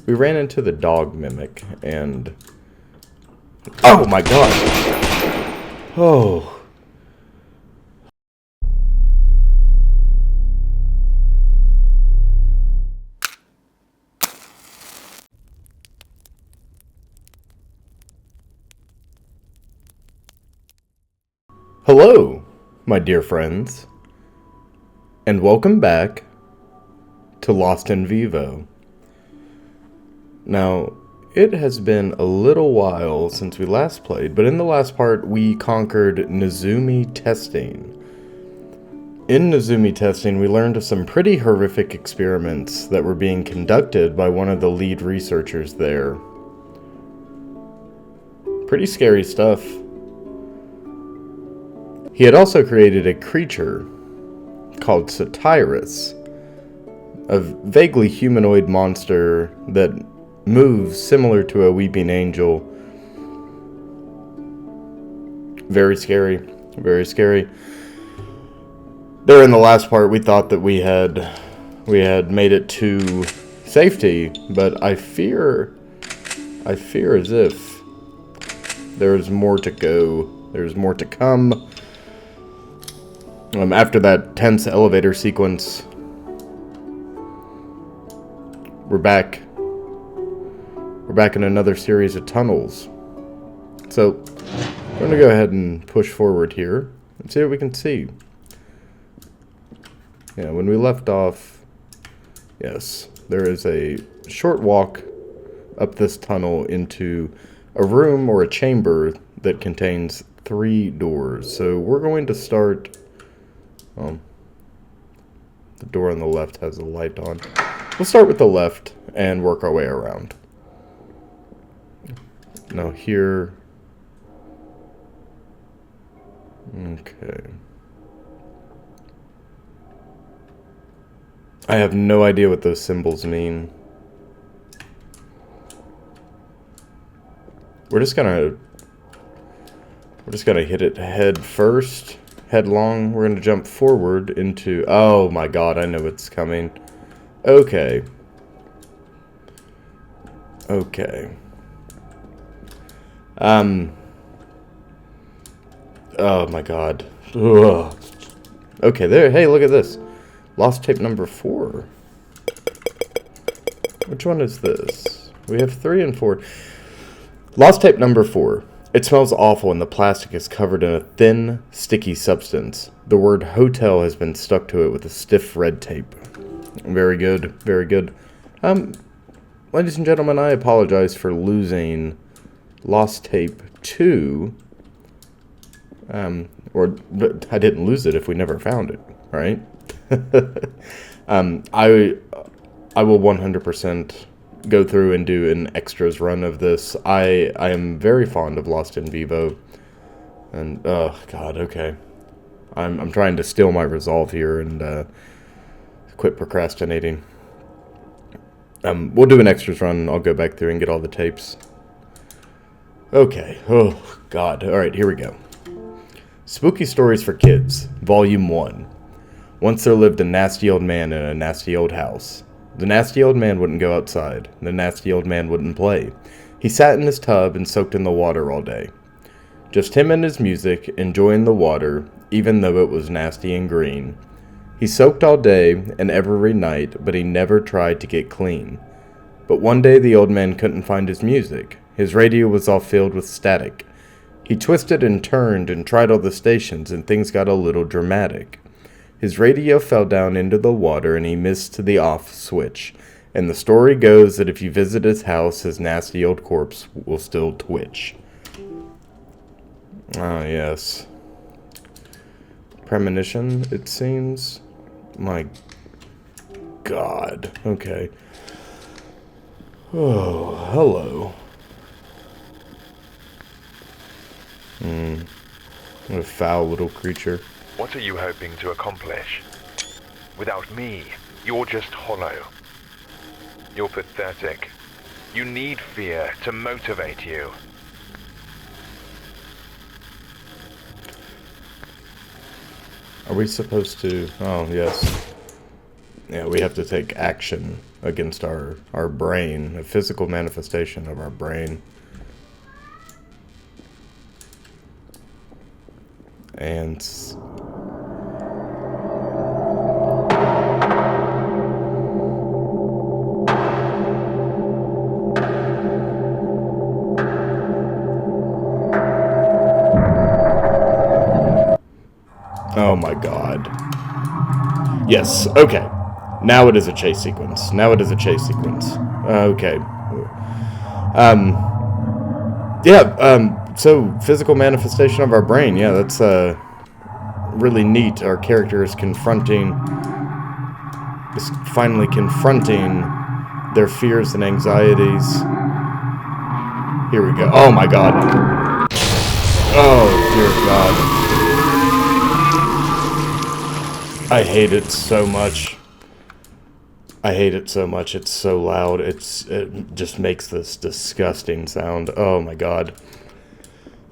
we ran into the dog mimic, and... Oh my god! Oh... Hello, my dear friends, and welcome back to Lost in Vivo. Now, it has been a little while since we last played, but in the last part we conquered Nezumi testing. In Nezumi testing, we learned of some pretty horrific experiments that were being conducted by one of the lead researchers there. Pretty scary stuff. He had also created a creature called Satyrus, a vaguely humanoid monster that moves similar to a weeping angel. Very scary, very scary. There in the last part we thought that we had made it to safety, but I fear as if there's more to go. There's more to come. After that tense elevator sequence, we're back. We're back in another series of tunnels. So, I'm going to go ahead and push forward here and see what we can see. Yeah, when we left off, yes, there is a short walk up this tunnel into a room or a chamber that contains 3 doors. So, we're going to start... the door on the left has a light on. We'll start with the left and work our way around. Now here... Okay. I have no idea what those symbols mean. We're just gonna hit it head first. Headlong. We're going to jump forward into... Oh my god, I know what's coming. Okay. Okay. Oh my god. Ugh. Okay, there. Hey, look at this. Lost tape number 4. Which one is this? We have 3 and 4. Lost tape number 4. It smells awful and the plastic is covered in a thin, sticky substance. The word hotel has been stuck to it with a stiff red tape. Very good, very good. Ladies and gentlemen, I apologize for losing Lost Tape 2. But I didn't lose it if we never found it, right? I will 100% go through and do an extras run of this. I am very fond of Lost in Vivo. And, oh, God, okay. I'm trying to steal my resolve here and quit procrastinating. We'll do an extras run. I'll go back through and get all the tapes. Okay. Oh, God. Alright, here we go. Spooky Stories for Kids, Volume 1. Once there lived a nasty old man in a nasty old house. The nasty old man wouldn't go outside. The nasty old man wouldn't play. He sat in his tub and soaked in the water all day. Just him and his music, enjoying the water, even though it was nasty and green. He soaked all day and every night, but he never tried to get clean. But one day the old man couldn't find his music. His radio was all filled with static. He twisted and turned and tried all the stations, and things got a little dramatic. His radio fell down into the water and he missed the off switch. And the story goes that if you visit his house, his nasty old corpse will still twitch. Ah, yes. Premonition, it seems. My God. Okay. Oh, hello. What a foul little creature. What are you hoping to accomplish? Without me, you're just hollow. You're pathetic. You need fear to motivate you. Are we supposed to... Oh, yes. Yeah, we have to take action against our brain, a physical manifestation of our brain. And oh my god. Yes, okay. Now it is a chase sequence. Okay. So physical manifestation of our brain. Yeah, that's really neat. Our character is finally confronting their fears and anxieties. Here we go. Oh my god. Oh dear god. I hate it so much. It's so loud. It just makes this disgusting sound. Oh my god.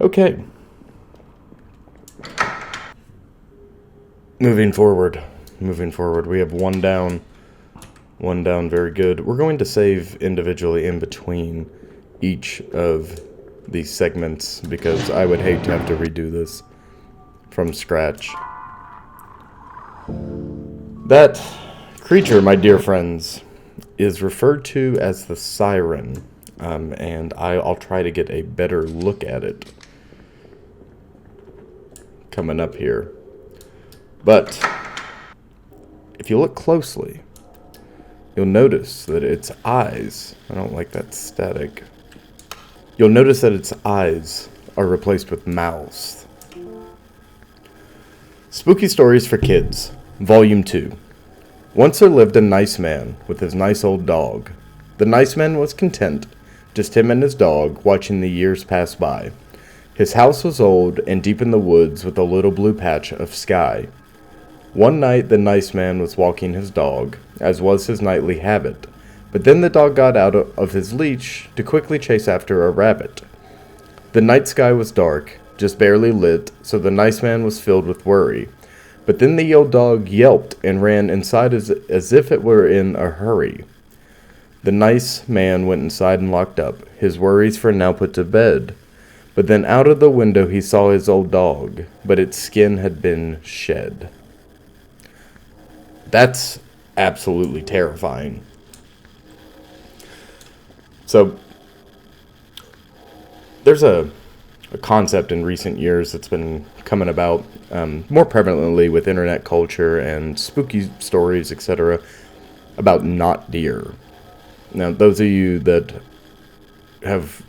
Okay. Moving forward. We have one down. Very good. We're going to save individually in between each of these segments because I would hate to have to redo this from scratch. That creature, my dear friends, is referred to as the Siren, and I'll try to get a better look at it coming up here. But if you look closely, you'll notice that its eyes, I don't like that static, you'll notice that its eyes are replaced with mouths. Spooky Stories for Kids, Volume 2. Once there lived a nice man with his nice old dog. The nice man was content, just him and his dog, watching the years pass by. His house was old and deep in the woods with a little blue patch of sky. One night the nice man was walking his dog, as was his nightly habit, but then the dog got out of his leash to quickly chase after a rabbit. The night sky was dark, just barely lit, so the nice man was filled with worry. But then the old dog yelped and ran inside as if it were in a hurry. The nice man went inside and locked up, his worries for now put to bed. But then out of the window he saw his old dog, but its skin had been shed. That's absolutely terrifying. So, there's a concept in recent years that's been coming about more prevalently with internet culture and spooky stories, etc., about not deer. Now, those of you that have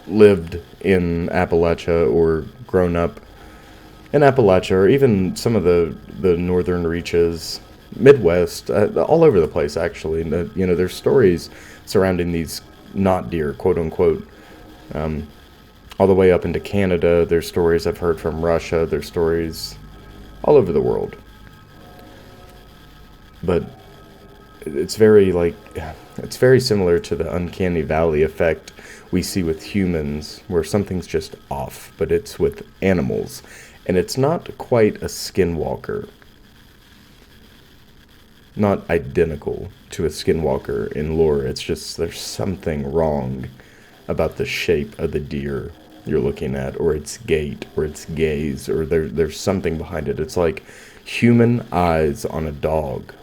lived in Appalachia or grown up in Appalachia, or even some of the northern reaches, Midwest, all over the place, actually. There's stories surrounding these not deer, quote unquote, all the way up into Canada. There's stories I've heard from Russia. There's stories all over the world. But it's very similar to the uncanny valley effect we see with humans, where something's just off, but it's with animals. And it's not quite a skinwalker. Not identical to a skinwalker in lore. It's just there's something wrong about the shape of the deer you're looking at, or its gait, or its gaze, or there's something behind it. It's like human eyes on a dog.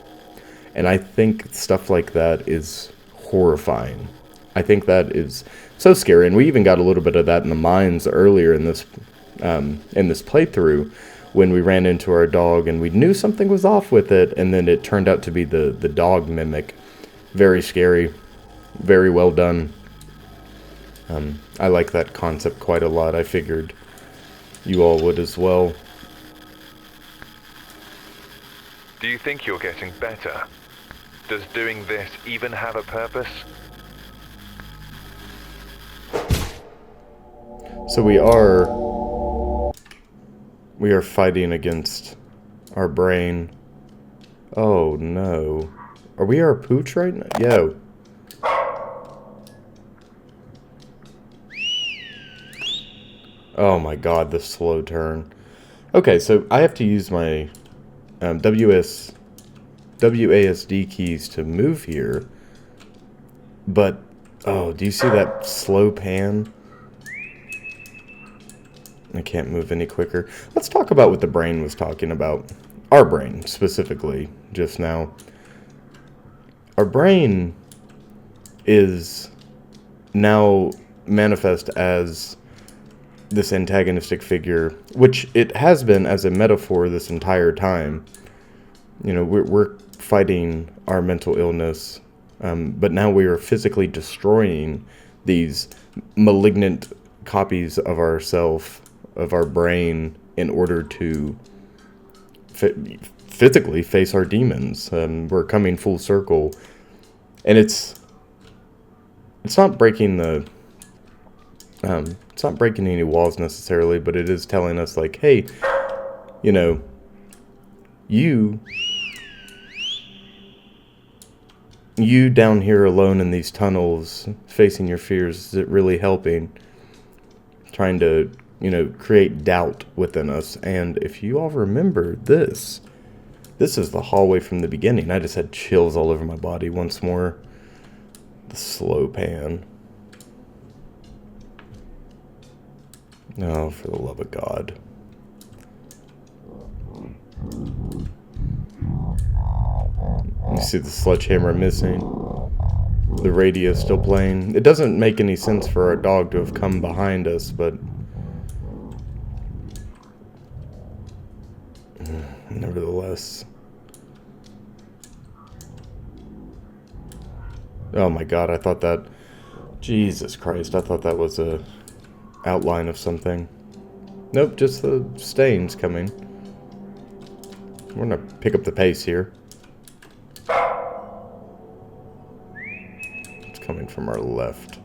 And I think stuff like that is horrifying. I think that is so scary, and we even got a little bit of that in the mines earlier in this playthrough, when we ran into our dog and we knew something was off with it, and then it turned out to be the dog mimic. Very scary, very well done. I like that concept quite a lot. I figured you all would as well. Do you think you're getting better? Does doing this even have a purpose? So we are fighting against our brain. Oh no. Are we our pooch right now? Yo. Oh my god, the slow turn. Okay, so I have to use my WS WASD keys to move here. But, oh, do you see that slow pan? I can't move any quicker. Let's talk about what the brain was talking about. Our brain, specifically, just now. Our brain is now manifest as this antagonistic figure, which it has been as a metaphor this entire time. You know, we're fighting our mental illness, but now we are physically destroying these malignant copies of ourself, of our brain, in order to physically face our demons. We're coming full circle, and it's not breaking the it's not breaking any walls necessarily, but it is telling us, like, hey, you know, you down here alone in these tunnels facing your fears, is it really helping? Trying to, you know, create doubt within us. And if you all remember this is the hallway from the beginning. I just had chills all over my body once more. The slow pan. Oh, for the love of God. You see the sledgehammer missing. The radio still playing. It doesn't make any sense for our dog to have come behind us, but nevertheless. Oh my God, I thought that... Jesus Christ, I thought that was a outline of something. Nope, just the stains coming. We're gonna pick up the pace here. It's coming from our left.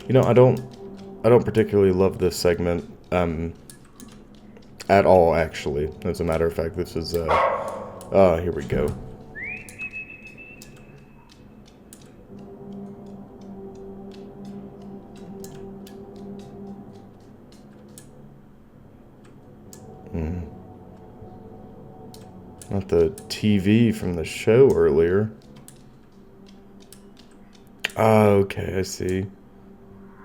You know, I don't particularly love this segment at all, actually. As a matter of fact, this is here we go. Not the TV from the show earlier. Oh, okay, I see.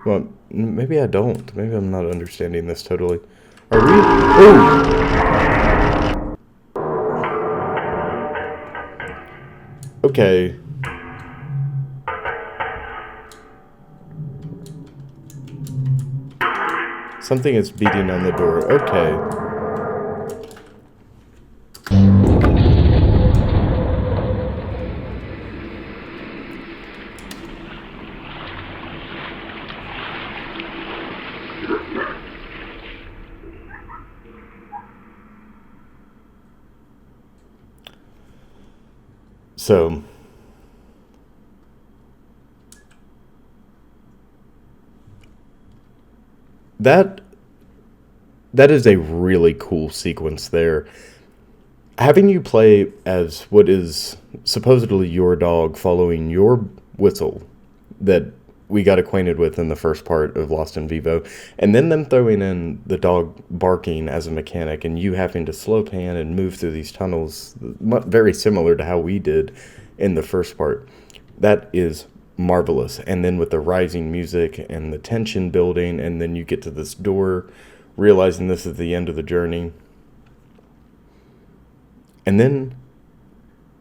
Well, maybe I don't. Maybe I'm not understanding this totally. Are we? Oh! Okay. Something is beating on the door. Okay. So, that is a really cool sequence there. Having you play as what is supposedly your dog following your whistle that we got acquainted with in the first part of Lost in Vivo, and then them throwing in the dog barking as a mechanic and you having to slow pan and move through these tunnels, very similar to how we did in the first part. That is marvelous. And then with the rising music and the tension building, and then you get to this door, realizing this is the end of the journey. And then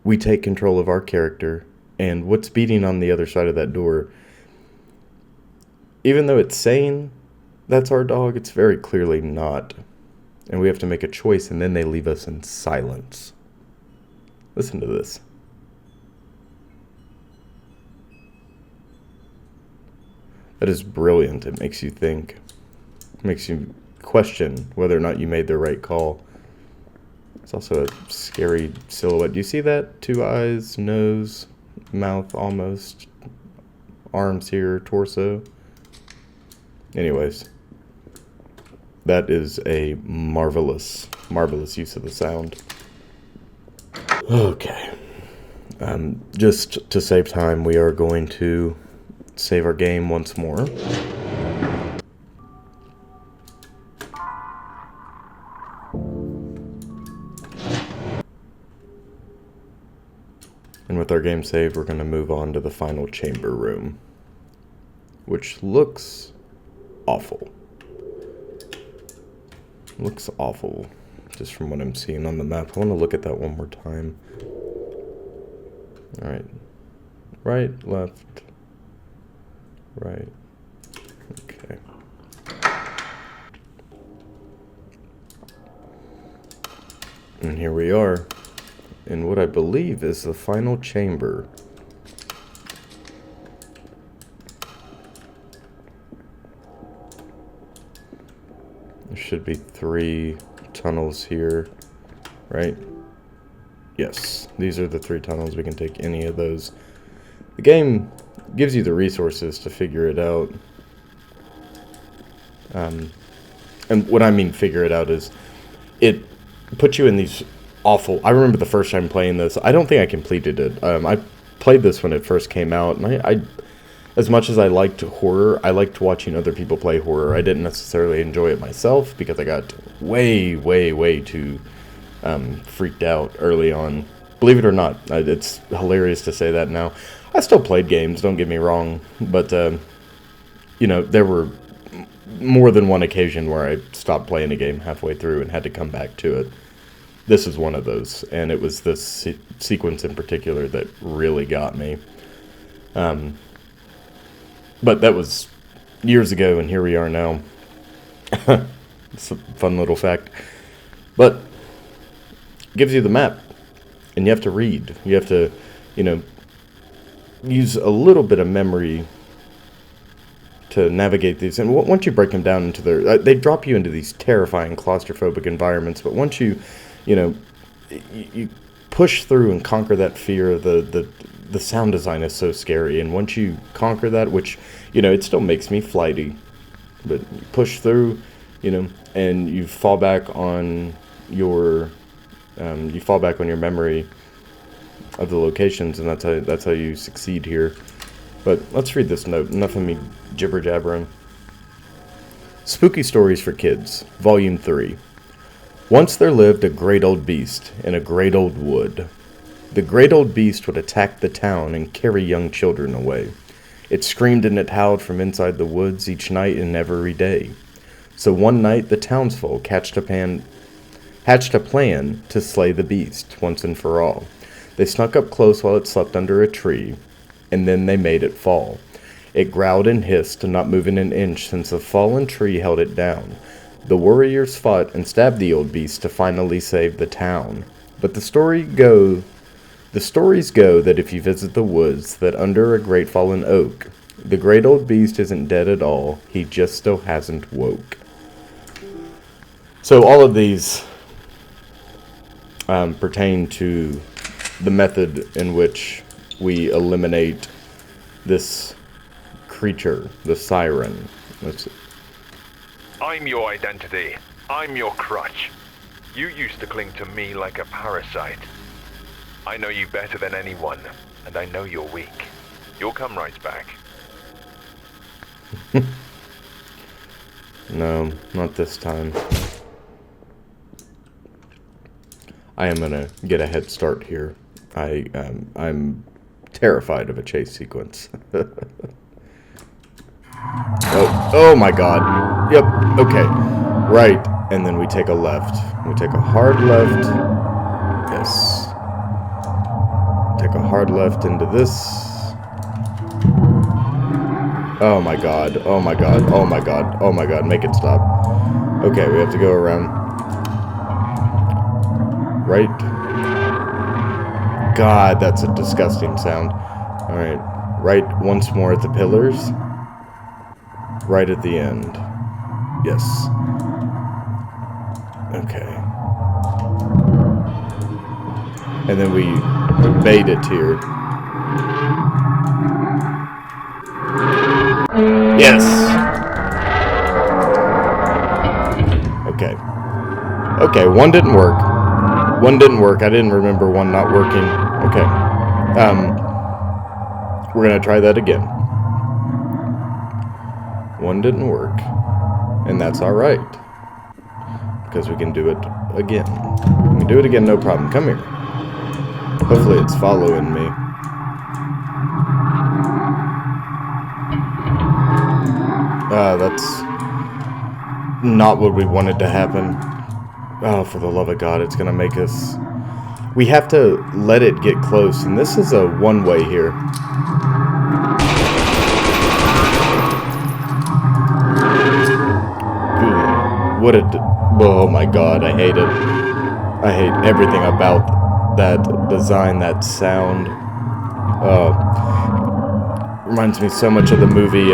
we take control of our character, and what's beating on the other side of that door, even though it's saying that's our dog, it's very clearly not. And we have to make a choice, and then they leave us in silence. Listen to this. That is brilliant. It makes you think. It makes you question whether or not you made the right call. It's also a scary silhouette. Do you see that? 2 eyes, nose, mouth almost, arms here, torso. Anyways, that is a marvelous, marvelous use of the sound. Okay. Just to save time, we are going to save our game once more. And with our game saved, we're going to move on to the final chamber room, which looks awful. Looks awful, just from what I'm seeing on the map. I want to look at that one more time. Alright. Right, left, right. Okay. And here we are, in what I believe is the final chamber. There should be 3 tunnels here, right? Yes, these are the 3 tunnels. We can take any of those. The game gives you the resources to figure it out. And what I mean figure it out is it puts you in these awful... I remember the first time playing this. I don't think I completed it. I played this when it first came out, and I as much as I liked horror, I liked watching other people play horror. I didn't necessarily enjoy it myself because I got way too freaked out early on. Believe it or not, it's hilarious to say that now. I still played games, don't get me wrong, but, you know, there were more than one occasion where I stopped playing a game halfway through and had to come back to it. This is one of those, and it was this sequence in particular that really got me. But that was years ago, and here we are now. It's a fun little fact. But it gives you the map, and you have to read. You have to, you know, use a little bit of memory to navigate these. And once you break them down into their... they drop you into these terrifying claustrophobic environments, but once you know, you push through and conquer that fear. The sound design is so scary, and once you conquer that, which, you know, it still makes me flighty, but you push through, you know, and you fall back on your memory of the locations, and that's how you succeed here. But let's read this note. Enough of me jibber jabbering. Spooky Stories for Kids, Volume 3. Once there lived a great old beast in a great old wood. The great old beast would attack the town and carry young children away. It screamed and it howled from inside the woods each night and every day. So one night the townsfolk hatched a plan to slay the beast once and for all. They snuck up close while it slept under a tree, and then they made it fall. It growled and hissed, not moving an inch since the fallen tree held it down. The warriors fought and stabbed the old beast to finally save the town. But the stories go that if you visit the woods, that under a great fallen oak, the great old beast isn't dead at all, he just still hasn't woke. So all of these pertain to the method in which we eliminate this creature, the siren. I'm your identity. I'm your crutch. You used to cling to me like a parasite. I know you better than anyone, and I know you're weak. You'll come right back. No, not this time. I am gonna get a head start here. I'm terrified of a chase sequence. Oh my god. Yep, okay. Right, and then we take a left. We take a hard left. Yes. Take a hard left into this. Oh my god, oh my god, oh my god, oh my god, make it stop. Okay, we have to go around. Right. God, that's a disgusting sound. Alright, right once more at the pillars. Right at the end. Yes. Okay. And then we made it here. Yes! Okay. Okay, one didn't work. One didn't work. I didn't remember one not working. Okay. We're gonna try that again. One didn't work. And that's alright. Because we can do it again. We can do it again, no problem. Come here. Hopefully it's following me. That's not what we wanted to happen. Oh, for the love of God, it's gonna make us... We have to let it get close, and this is a one-way here. Ooh, what a... Oh my God, I hate it. I hate everything about that design, that sound. Reminds me so much of the movie,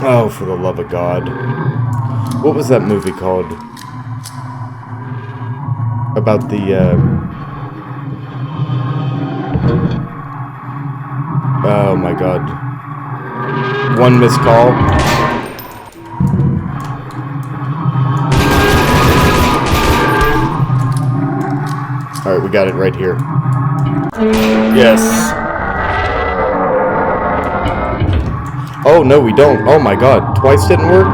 Oh, for the love of God. What was that movie called? About the, Oh my God. One Missed Call. Alright, we got it right here. Yes. Oh, no, we don't. Oh my God. Twice didn't work?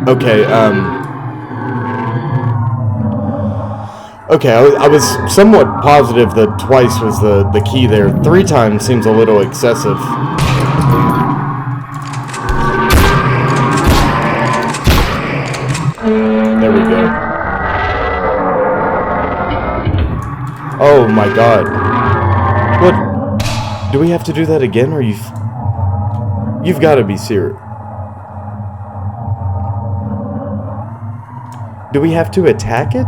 Okay, Okay, I was somewhat positive that twice was the key there. 3 times seems a little excessive. There we go. Oh my God. What? Do we have to do that again, or you've got to be serious. Do we have to attack it?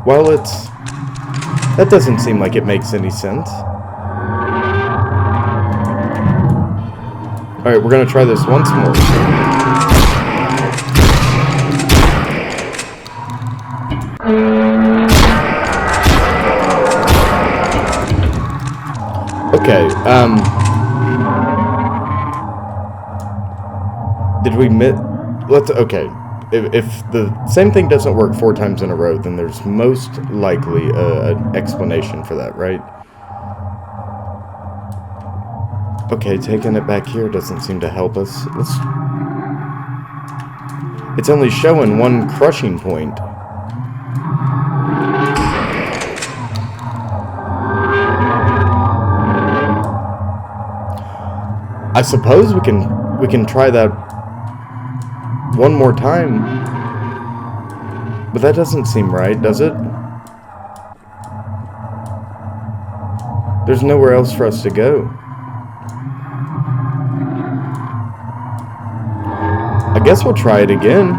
Well, it's... That doesn't seem like it makes any sense. Alright, we're gonna try this once more. Okay, did we okay. If the same thing doesn't work 4 times in a row, then there's most likely an explanation for that, right? Okay, taking it back here doesn't seem to help us. It's only showing one crushing point. I suppose we can try that one more time. But that doesn't seem right, does it? There's nowhere else for us to go. I guess we'll try it again.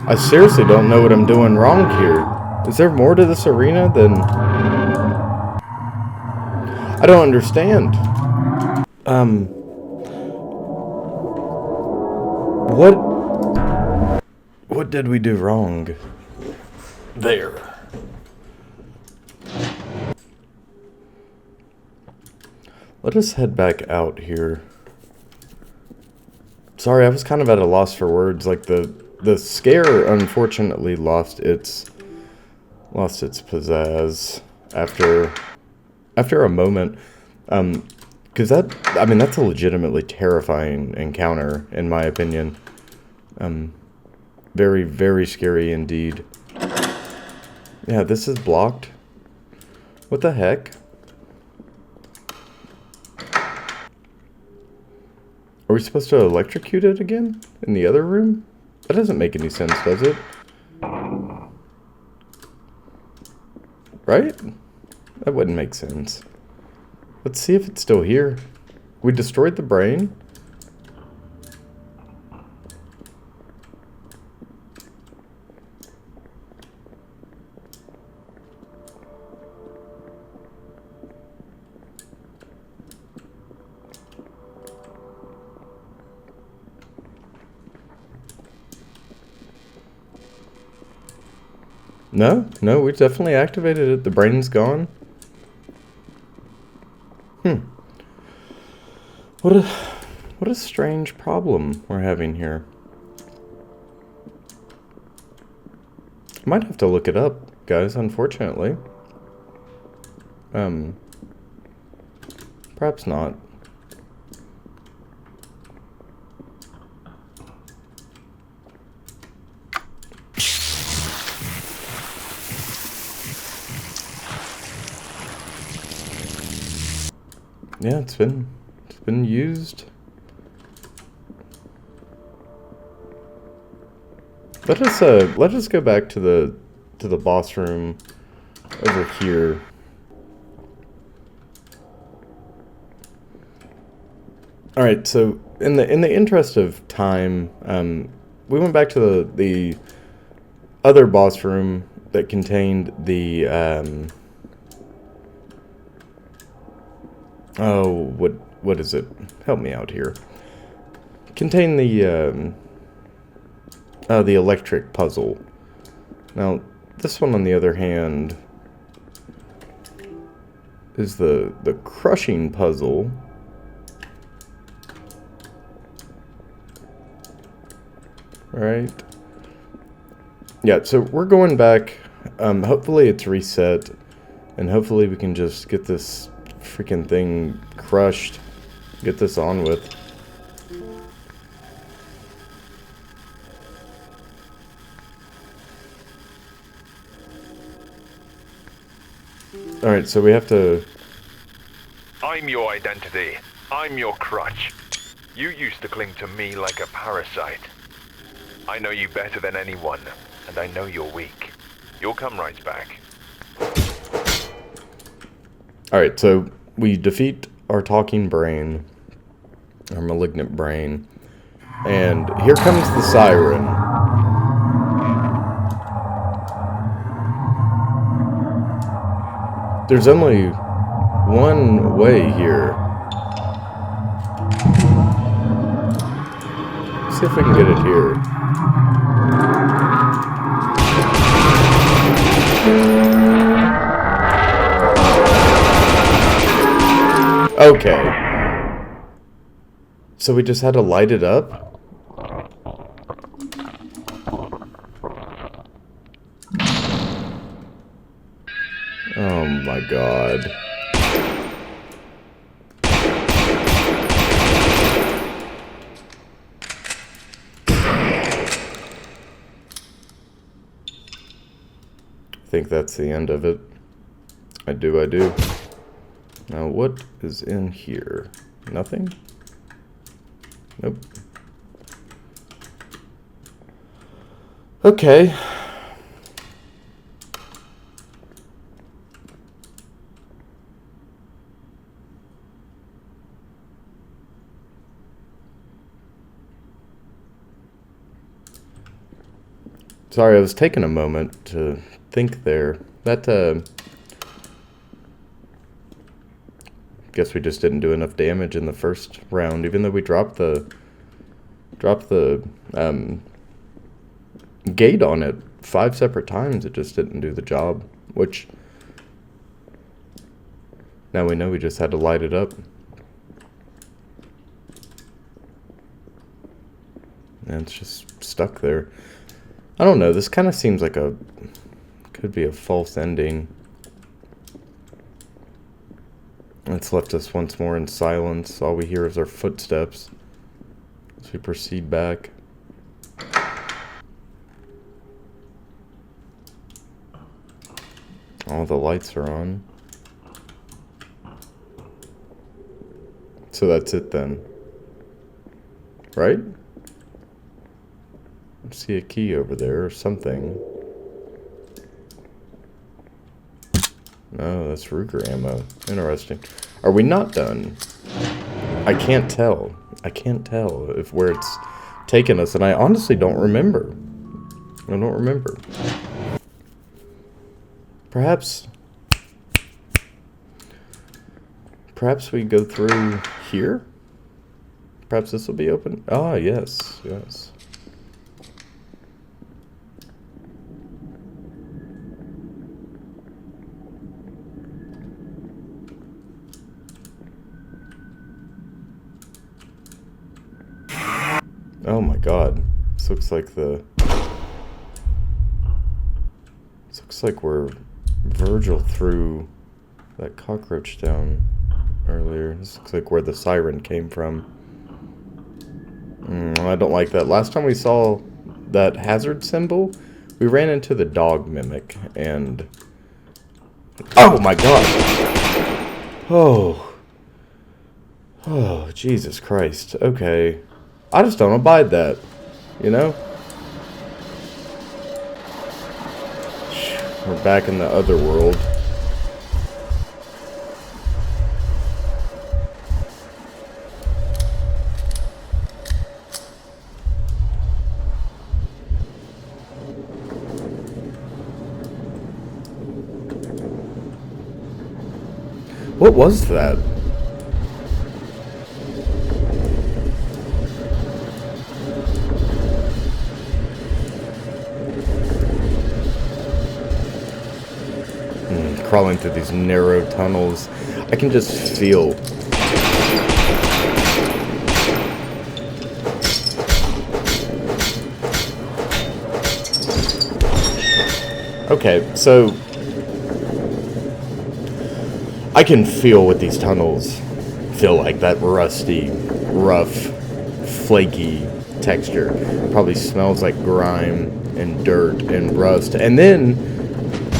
I seriously don't know what I'm doing wrong here. Is there more to this arena than... I don't understand. What did we do wrong? There. Let us head back out here. Sorry, I was kind of at a loss for words. Like the scare unfortunately lost its pizzazz after a moment. Because that's a legitimately terrifying encounter, in my opinion. Very, very scary indeed. Yeah, this is blocked. What the heck? Are we supposed to electrocute it again? In the other room? That doesn't make any sense, does it? Right? That wouldn't make sense. Let's see if it's still here. We destroyed the brain? No, we definitely activated it. The brain's gone. What a strange problem we're having here. Might have to look it up, guys, unfortunately. Perhaps not. Yeah, it's been used. Let us go back to the boss room over here. All right, so in the interest of time, we went back to the other boss room that contained the what is it? Help me out here. Contained the electric puzzle. Now, this one, on the other hand, is the crushing puzzle. Right? Yeah, so we're going back. Hopefully it's reset, and hopefully we can just get this freaking thing crushed. Get this on with. Alright, so we have to... I'm your identity. I'm your crutch. You used to cling to me like a parasite. I know you better than anyone, and I know you're weak. You'll come right back. Alright, so we defeat our talking brain, our malignant brain, and here comes the siren. There's only one way here. Let's see if we can get it here. Okay. So we just had to light it up? Oh my god. I think that's the end of it. I do. Now what is in here? Nothing? Nope. Okay. Sorry, I was taking a moment to think there. That, guess we just didn't do enough damage in the first round, even though we dropped the gate on it 5 separate times. It just didn't do the job, which now we know we just had to light it up. And it's just stuck there. I don't know, this kind of seems like could be a false ending. It's left us once more in silence. All we hear is our footsteps as we proceed back. All the lights are on. So that's it then. Right? I see a key over there or something. No, that's Ruger ammo. Interesting. Are we not done? I can't tell. I can't tell if where it's taken us, and I honestly don't remember. I don't remember. Perhaps we go through here? Perhaps this will be open? Ah, yes, yes. Oh my god. This looks like the... This looks like where Virgil threw that cockroach down earlier. This looks like where the siren came from. I don't like that. Last time we saw that hazard symbol, we ran into the dog mimic, and... Oh my god! Oh. Oh, Jesus Christ. Okay. I just don't abide that. You know? We're back in the other world. What was that? Crawling through these narrow tunnels. I can just feel... Okay, so... I can feel what these tunnels feel like. That rusty, rough, flaky texture. Probably smells like grime and dirt and rust. And then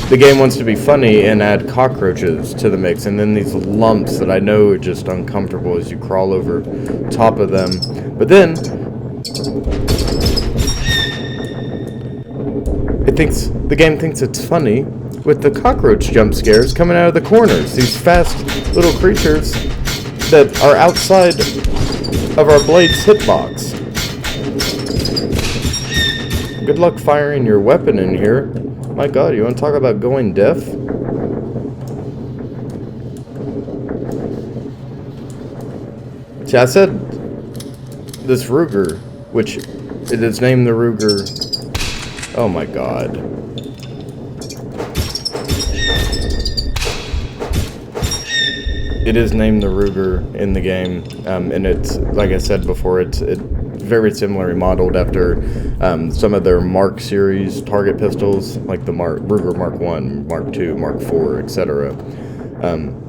the game wants to be funny and add cockroaches to the mix. And then these lumps that I know are just uncomfortable as you crawl over top of them. But then the game thinks it's funny with the cockroach jump scares coming out of the corners. These fast little creatures that are outside of our blade's hitbox. Good luck firing your weapon in here. My god, you want to talk about going deaf? See, I said this Ruger, which it is named the Ruger. Oh my god. It is named the Ruger in the game, and it's, like I said before, it's very similarly modeled after some of their Mark series target pistols, like the Ruger Mark 1, Mark 2, Mark 4, etc.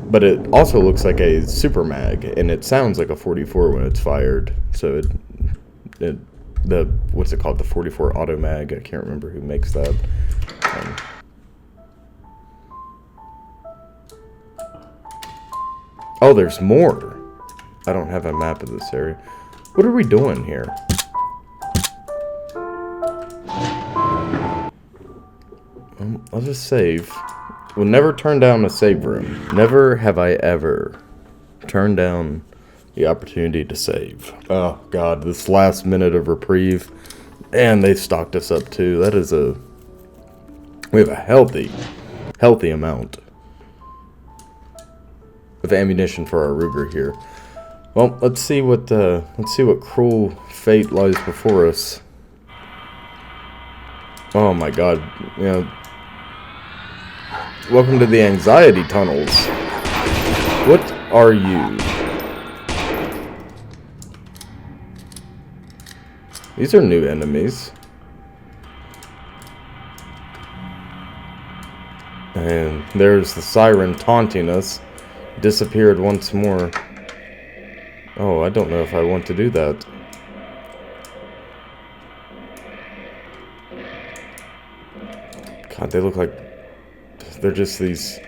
But it also looks like a super mag, and it sounds like a 44 when it's fired. So what's it called? The 44 auto mag. I can't remember who makes that. Oh, there's more. I don't have a map of this area. What are we doing here? I'll just save. We'll never turn down a save room. Never have I ever turned down the opportunity to save. Oh, God. This last minute of reprieve. And they stocked us up, too. That is a... We have a healthy amount of ammunition for our Ruger here. Well, let's see what cruel fate lies before us. Oh my god, you know. Welcome to the anxiety tunnels. What are you? These are new enemies. And there's the siren taunting us. Disappeared once more. Oh, I don't know if I want to do that. God, they look like... They're just these...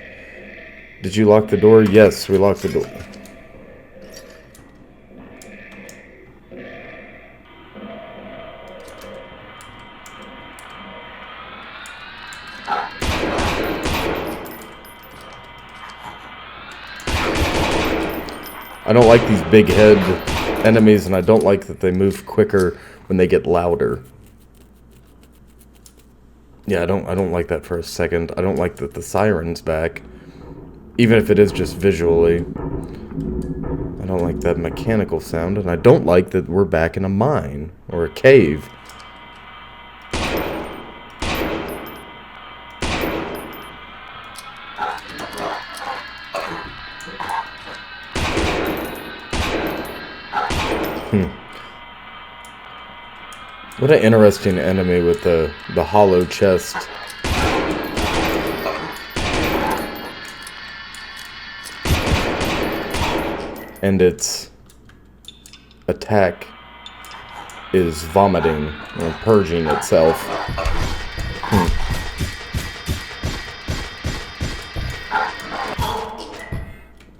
Did you lock the door? Yes, we locked the door. I don't like these big head enemies, and I don't like that they move quicker when they get louder. Yeah, I don't like that for a second. I don't like that the siren's back, even if it is just visually. I don't like that mechanical sound, and I don't like that we're back in a mine or a cave. What an interesting enemy with the hollow chest. And its attack is vomiting or purging itself.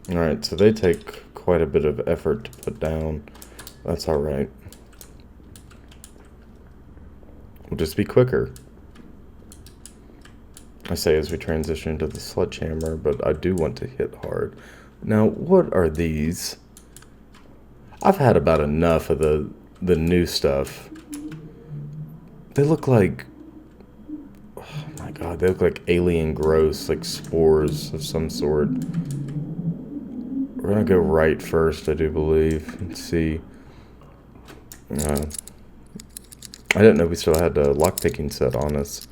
Alright, so they take quite a bit of effort to put down. That's alright. We'll just be quicker. I say as we transition to the sledgehammer, but I do want to hit hard. Now, what are these? I've had about enough of the new stuff. They look like... oh my god, they look like alien gross, like spores of some sort. We're gonna go right first, I do believe. Let's see. I didn't know we still had a lockpicking set on us.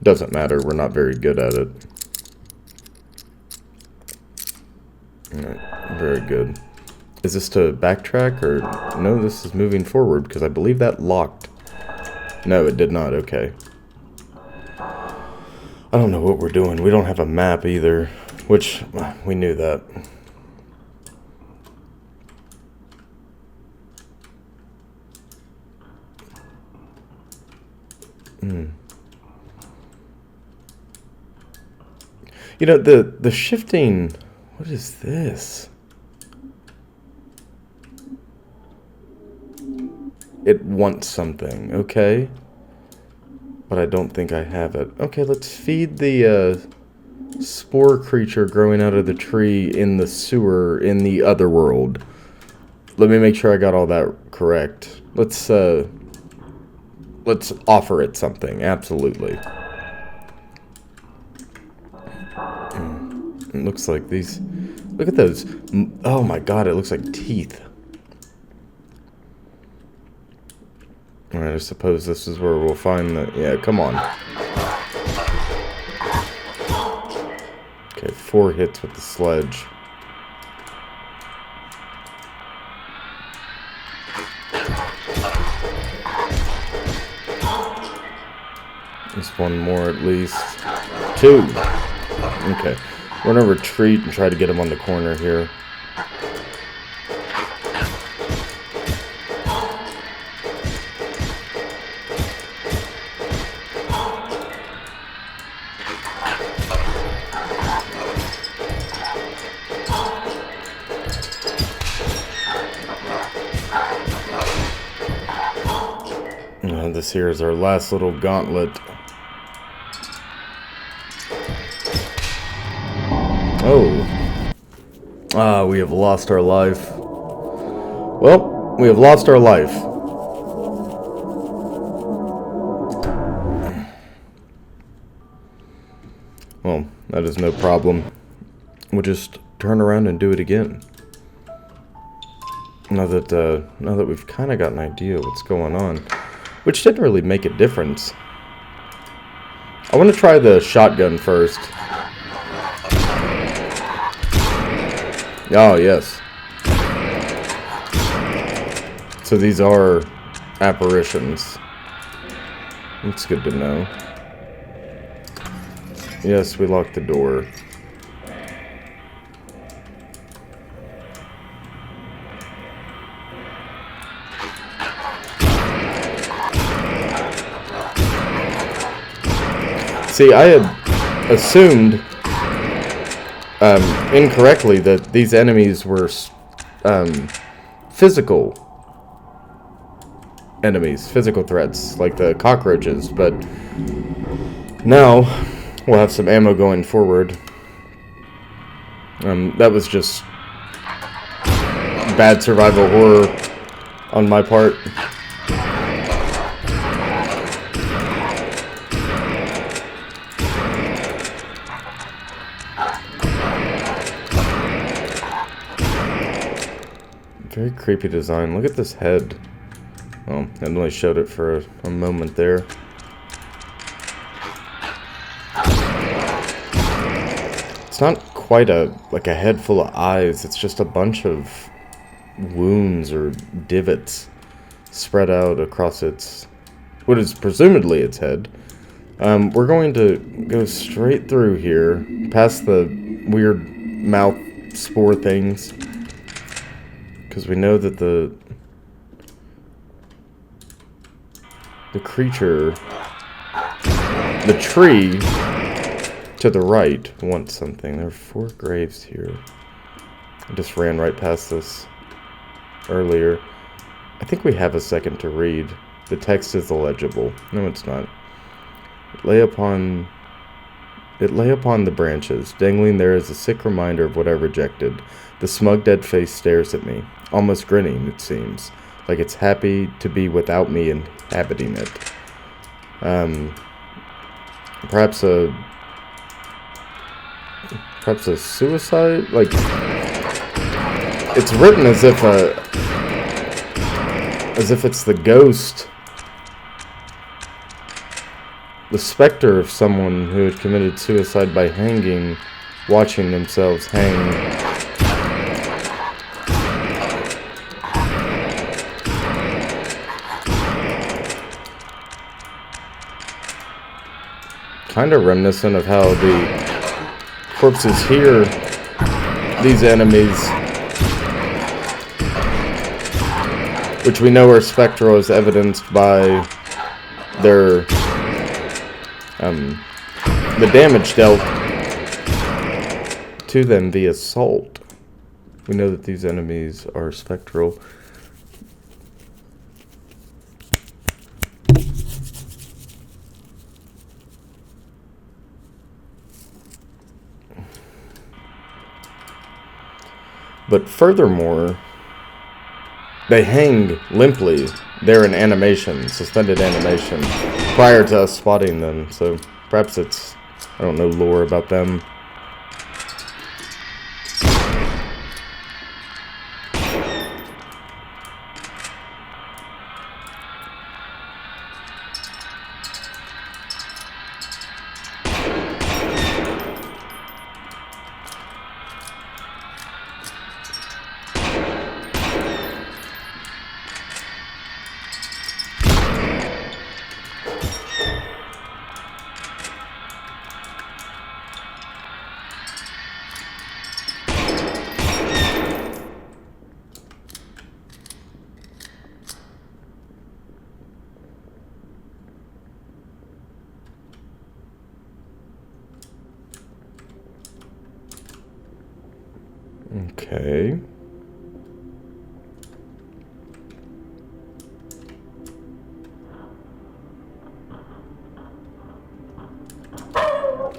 Doesn't matter, we're not very good at it. Alright, very good. Is this to backtrack, or... no, this is moving forward, because I believe that locked. No, it did not, okay. I don't know what we're doing. We don't have a map either, which, we knew that. You know, the shifting... what is this? It wants something, okay. But I don't think I have it. Okay, let's feed the spore creature growing out of the tree in the sewer in the other world. Let me make sure I got all that correct. Let's offer it something, absolutely. It looks like these... look at those. Oh my god, it looks like teeth. Alright, I suppose this is where we'll find the... yeah, come on. Okay, 4 hits with the sledge. There's one more at least. 2! Okay. We're gonna retreat and try to get him on the corner here. This here is our last little gauntlet. Oh. Ah, we have lost our life. Well, we have lost our life. Well, that is no problem. We'll just turn around and do it again. Now that we've kind of got an idea of what's going on. Which didn't really make a difference. I want to try the shotgun first. Oh, yes. So these are apparitions. That's good to know. Yes, we locked the door. See, I had assumed incorrectly that these enemies were physical enemies, physical threats, like the cockroaches, but now we'll have some ammo going forward. That was just bad survival horror on my part. Very creepy design. Look at this head. Oh, I only showed it for a moment there. It's not quite like a head full of eyes. It's just a bunch of wounds or divots. spread out across what is presumably its head. We're going to go straight through here, past the weird mouth spore things, because we know that the creature, the tree to the right wants something. There are 4 graves here. I just ran right past this earlier. I think we have a second to read. The text is illegible. No, it's not. It lay upon the branches. Dangling there is a sick reminder of what I rejected. The smug dead face stares at me, almost grinning, it seems, like it's happy to be without me inhabiting it. Perhaps a suicide? Like, it's written as if it's the ghost, the specter of someone who had committed suicide by hanging, watching themselves hang. Kind of reminiscent of how the corpses here, these enemies, which we know are spectral, as evidenced by their the damage dealt to them via salt. We know that these enemies are spectral. But furthermore, they hang limply. They're in animation, suspended animation, prior to us spotting them. So perhaps it's, I don't know, lore about them. Okay.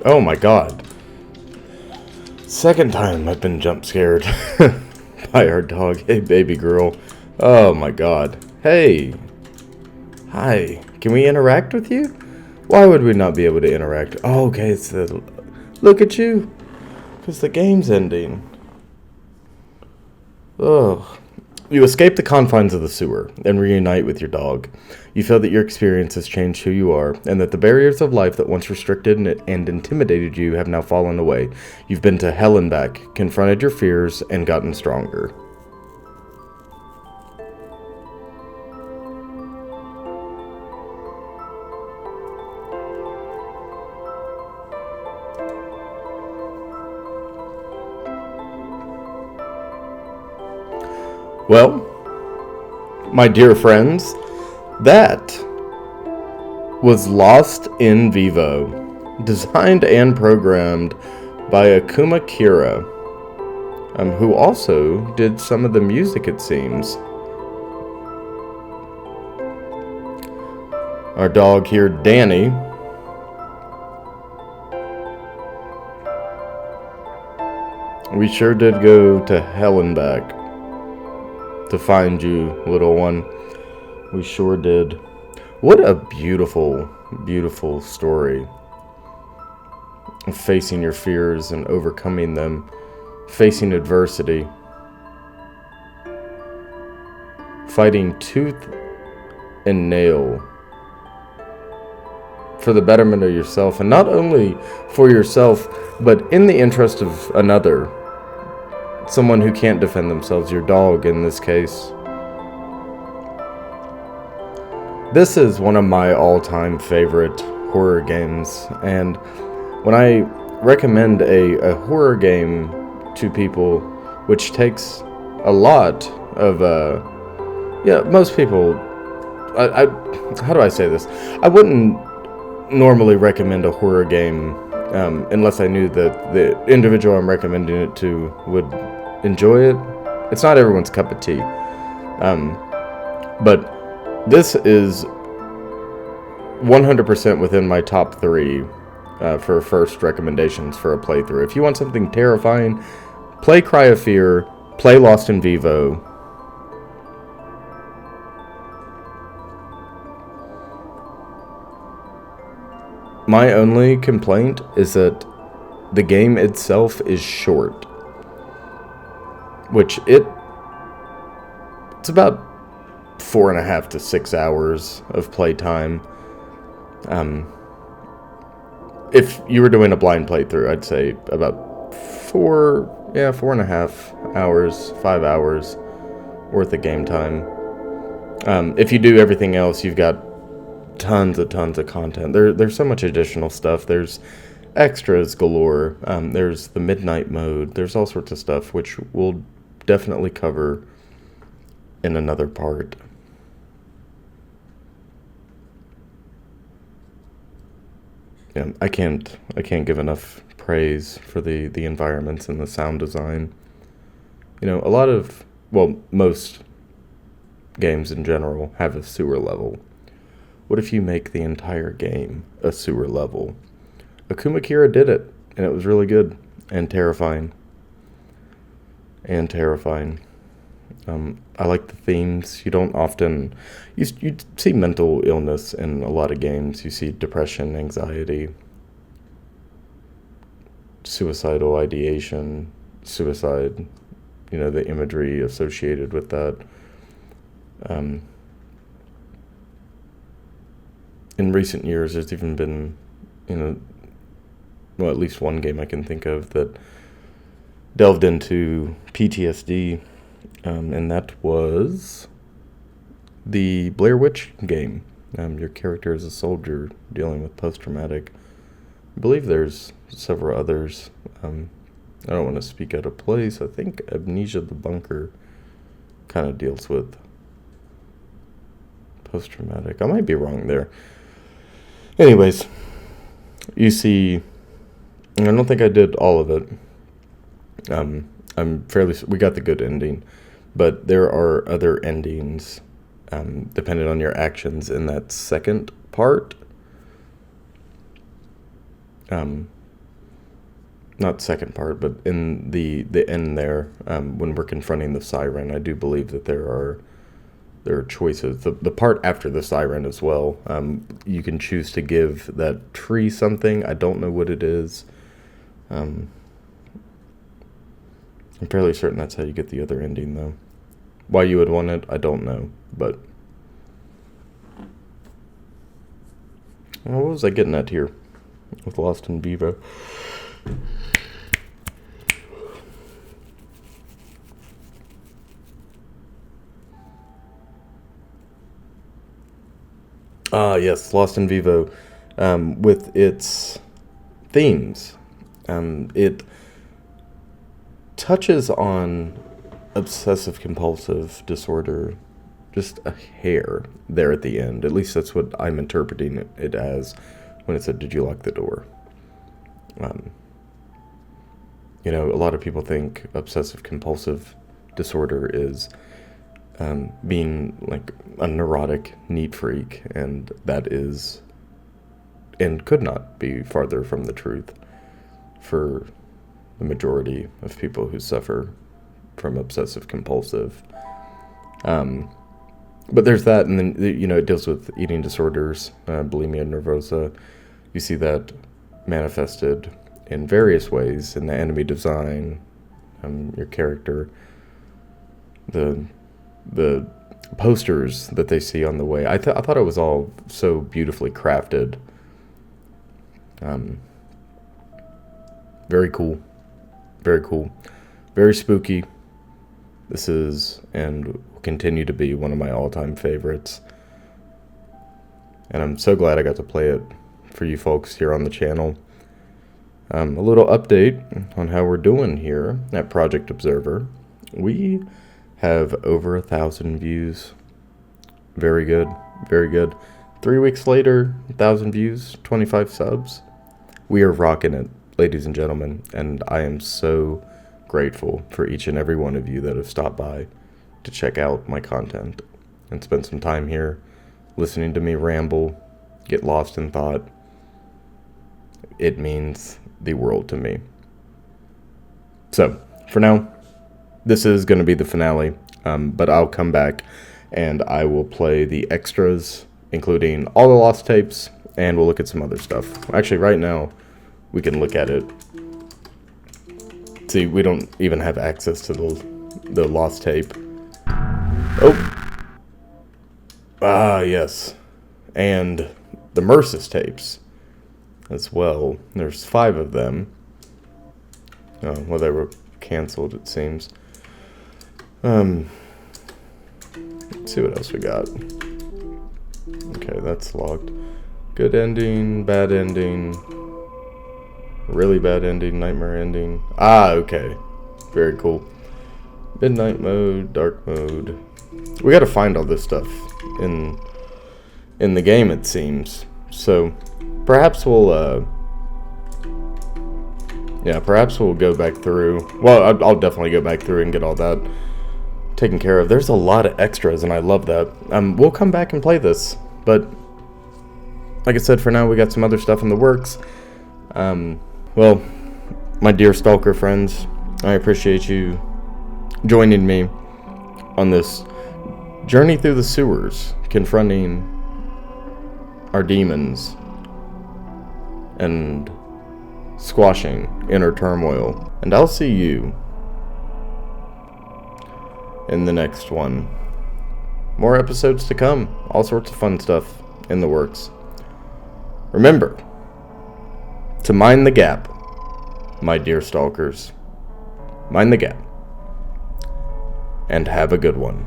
Oh my god. Second time I've been jump scared by our dog. Hey, baby girl. Oh my god. Hey. Hi. Can we interact with you? Why would we not be able to interact? Oh, okay, it's the... Look at you. Because the game's ending. Ugh. You escape the confines of the sewer and reunite with your dog. You feel that your experience has changed who you are, and that the barriers of life that once restricted and intimidated you have now fallen away. You've been to hell and back, confronted your fears, and gotten stronger. Well, my dear friends, that was Lost in Vivo, designed and programmed by Akuma Kira, who also did some of the music, it seems. Our dog here, Danny, we sure did go to hell and back to find you, little one. We sure did. What a beautiful, beautiful story. Facing your fears and overcoming them. Facing adversity. Fighting tooth and nail for the betterment of yourself. And not only for yourself, but in the interest of another. Someone who can't defend themselves, your dog in this case. This is one of my all-time favorite horror games, and when I recommend a horror game to people, which takes a lot of, most people, how do I say this? I wouldn't normally recommend a horror game unless I knew that the individual I'm recommending it to would enjoy it. It's not everyone's cup of tea. But this is 100% within my top 3 for first recommendations for a playthrough. If you want something terrifying, play Cry of Fear, play Lost in Vivo. My only complaint is that the game itself is short, which it's about 4.5 to 6 hours of playtime. If you were doing a blind playthrough, I'd say about 4.5 hours, 5 hours worth of game time. If you do everything else, you've got tons of content. There's so much additional stuff. There's extras galore. There's the midnight mode. There's all sorts of stuff, which we'll definitely cover in another part. Yeah, I can't give enough praise for the environments and the sound design. A lot of, most games in general have a sewer level. What if you make the entire game a sewer level? Akuma Kira did it, and it was really good and terrifying. I like the themes. You don't often... You see mental illness in a lot of games. You see depression, anxiety, suicidal ideation, suicide, the imagery associated with that. In recent years, there's even been, at least one game I can think of that delved into PTSD, and that was the Blair Witch game. Your character is a soldier dealing with post-traumatic. I believe there's several others. I don't want to speak out of place. I think Amnesia the Bunker kind of deals with post-traumatic. I might be wrong there. Anyways, you see, I don't think I did all of it. We got the good ending, but there are other endings, depending on your actions in that second part. Not second part, but in the end there, when we're confronting the siren, I do believe that there are choices. The part after the siren as well, you can choose to give that tree something. I don't know what it is. I'm fairly certain that's how you get the other ending, though. Why you would want it, I don't know. But what was I getting at here with Lost in Vivo? Yes, Lost in Vivo, with its themes. It touches on obsessive-compulsive disorder just a hair there at the end. At least that's what I'm interpreting it as when it said, "Did you lock the door?" A lot of people think obsessive-compulsive disorder is being like a neurotic neat freak, and that is and could not be farther from the truth for the majority of people who suffer from obsessive compulsive. But there's that, and then it deals with eating disorders, bulimia nervosa. You see that manifested in various ways in the enemy design, your character, the posters that they see on the way. I thought it was all so beautifully crafted. Very cool. Very cool. Very spooky. This is, and will continue to be, one of my all-time favorites. and I'm so glad I got to play it for you folks here on the channel. A little update on how we're doing here at Project Observer. We have over 1,000 views. Very good, very good. 3 weeks later, 1,000 views, 25 subs. We are rocking it, ladies and gentlemen, and I am so grateful for each and every one of you that have stopped by to check out my content and spend some time here listening to me ramble, get lost in thought. It means the world to me. So, for now, this is going to be the finale, but I'll come back and I will play the extras, including all the lost tapes, and we'll look at some other stuff. Actually, right now, we can look at it. See, we don't even have access to the lost tape. Oh! Ah, yes. And the Mercis tapes as well. There's 5 of them. Oh, well, they were canceled, it seems. Let's see what else we got. Okay, that's locked. Good ending, bad ending, really bad ending, nightmare ending. Ah, okay. Very cool. Midnight mode, dark mode. We gotta find all this stuff in the game, it seems. So, perhaps we'll, yeah, perhaps we'll go back through. Well, I'll definitely go back through and get all that taken care of. There's a lot of extras, and I love that. We'll come back and play this, but like I said, for now, we got some other stuff in the works. Well, my dear stalker friends, I appreciate you joining me on this journey through the sewers, confronting our demons and squashing inner turmoil. And I'll see you in the next one. More episodes to come. All sorts of fun stuff in the works. Remember to mind the gap, my dear stalkers. Mind the gap. And have a good one.